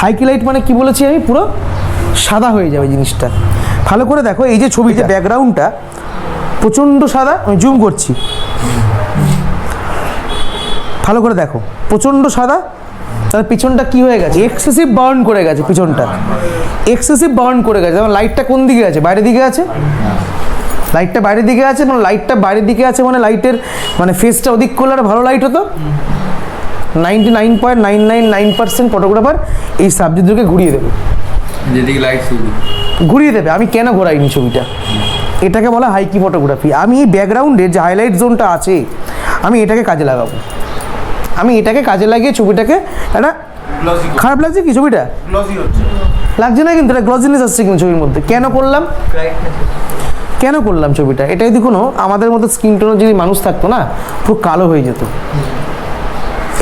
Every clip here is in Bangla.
হাইকি লাইট মানে কি বলেছি আমি, পুরো সাদা হয়ে যাবে জিনিসটা। ভালো করে দেখো, এই যে ছবিতে ব্যাকগ্রাউন্ডটা প্রচণ্ড সাদা, আমি জুম করছি, ভালো করে দেখো প্রচণ্ড সাদা। তাহলে পিছনটা কি হয়ে গেছে, এক্সেসিভ বার্ন করে গেছে, পিছনটা এক্সেসিভ বার্ন করে গেছে। যেমন লাইটটা কোন দিকে আছে, বাইরের দিকে আছে, লাইটটা বাইরের দিকে আছে, মানে লাইটটা বাইরের দিকে আছে মানে লাইটের মানে ফেসটা ওদিক করলে আর ভালো লাইট হতো। 99.999% ফটোগ্রাফার এই সাবজেক্টগুলোকে ঘুরিয়ে দেবে, যেদিকে লাইট ঘুরিয়ে দেবে। আমি কেন ঘোরাইনি ছবিটা, এটাকে বলা হাইকি ফটোগ্রাফি। আমি এই ব্যাকগ্রাউন্ডের যে হাইলাইট জোনটা আছে আমি এটাকে কাজে লাগাবো, আমি এটাকে কাজে লাগিয়ে ছবিটাকে একটা খারাপ লাগছে কি, ছবিটা লাগছে না কিন্তু, এটা গ্লজিনেস আসছে কিন্তু ছবির মধ্যে। কেন করলাম ছবিটা, এটাই দেখুন আমাদের মতো স্কিন টোনের যদি মানুষ থাকতো না পুরো কালো হয়ে যেত।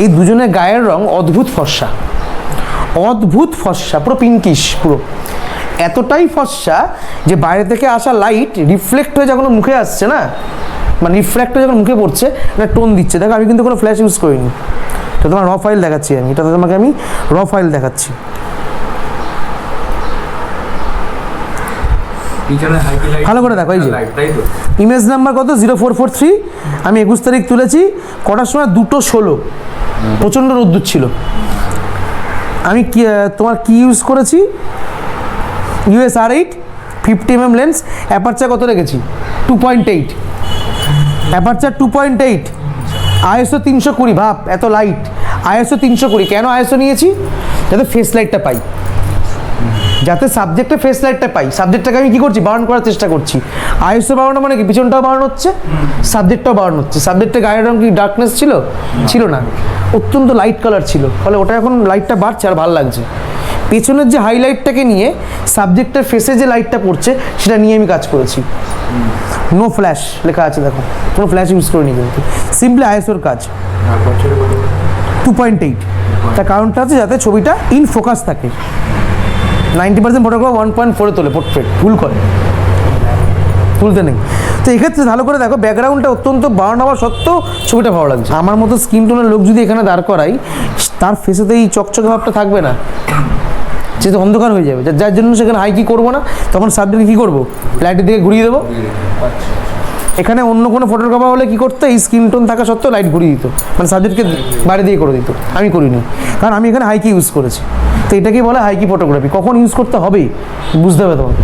এই দুজনের গায়ের রং অদ্ভুত ফর্সা, পুরো পিঙ্কিশ, পুরো এতটাই ফর্সা যে বাইরে থেকে আসা লাইট রিফ্লেক্ট হয়ে যখন মুখে আসছে না, মানে রিফ্লেক্ট হয়ে যখন মুখে পড়ছে এটা টোন দিচ্ছে। দেখো আমি কিন্তু কোনো ফ্ল্যাশ ইউজ করিনি, এটা তোমার র ফাইল দেখাচ্ছি আমি, এটা তোমাকে আমি র ফাইল দেখাচ্ছি। ভালো করে দেখো, এই যে ইমেজ নাম্বার কত 0443, আমি 21 তারিখ তুলেছি, কটার সময় 2:16, প্রচণ্ড রোদ্দুর ছিল। আমি তোমার কি ইউজ করেছি, US R8 50mm lens, aperture কত রেখেছি 2.8, অ্যাপারচার 2.8, ISO 320। ভাব এত লাইট, ISO 320। কেন ISO নিয়েছি, যাতে ফেস লাইটটা পাই, যাতে সাবজেক্টে ফেস লাইটটা পাই। সাবজেক্টটাকে আমি কী করছি, বার্ন করার চেষ্টা করছি। ISO বাড়ানো মানে কি, পিছনটাও বাড়ানো হচ্ছে, সাবজেক্টটাও বাড়ানো হচ্ছে। সাবজেক্টের গায়ের রং কি ডার্কনেস ছিল না, অত্যন্ত লাইট কালার ছিল, ফলে ওটা এখন লাইটটা বাড়ছে আর ভালো লাগছে। পেছনের যে হাইলাইটটাকে নিয়ে সাবজেক্টের ফেসে যে লাইটটা পড়ছে সেটা নিয়ে আমি কাজ করেছি। নো ফ্ল্যাশ লেখা আছে, দেখো কোনো ফ্ল্যাশ ইউজ করিনি কিন্তু, সিম্পলি ISOর কাজ। 2.8, তার কারণটা আছে যাতে ছবিটা ইন ফোকাস থাকে। 90% ফটোগ্রাফার 1.4 তোলে পোর্ট্রেট, ভুল করে, তুলতে নেই। তো এক্ষেত্রে ভালো করে দেখো, ব্যাকগ্রাউন্ডটা অত্যন্ত বার্ন হওয়া সত্ত্বেও ছবিটা ভালো লাগছে। আমার মতো স্কিন টোনের লোক যদি এখানে দাঁড় করাই, তার ফেসেতে এই চকচকে ভাবটা থাকবে না, যেহেতু অন্ধকার হয়ে যাবে। যার জন্য সেখানে হাই কি করবো না, তখন সাবজেক্টে কী করবো, লাইটের দিকে ঘুরিয়ে দেবো। এখানে অন্য কোনো ফটোগ্রাফার হলে কী করতো, এই স্কিন টোন থাকা সত্ত্বেও লাইট ঘুরিয়ে দিত, মানে সাবজেক্টকে বাইরে দিয়ে করে দিত। আমি করিনি, কারণ আমি এখানে হাইকি ইউজ করেছি। তো এটাকেই বলে হাইকি ফটোগ্রাফি। কখন ইউজ করতে হবে বুঝতে হবে তোমাকে।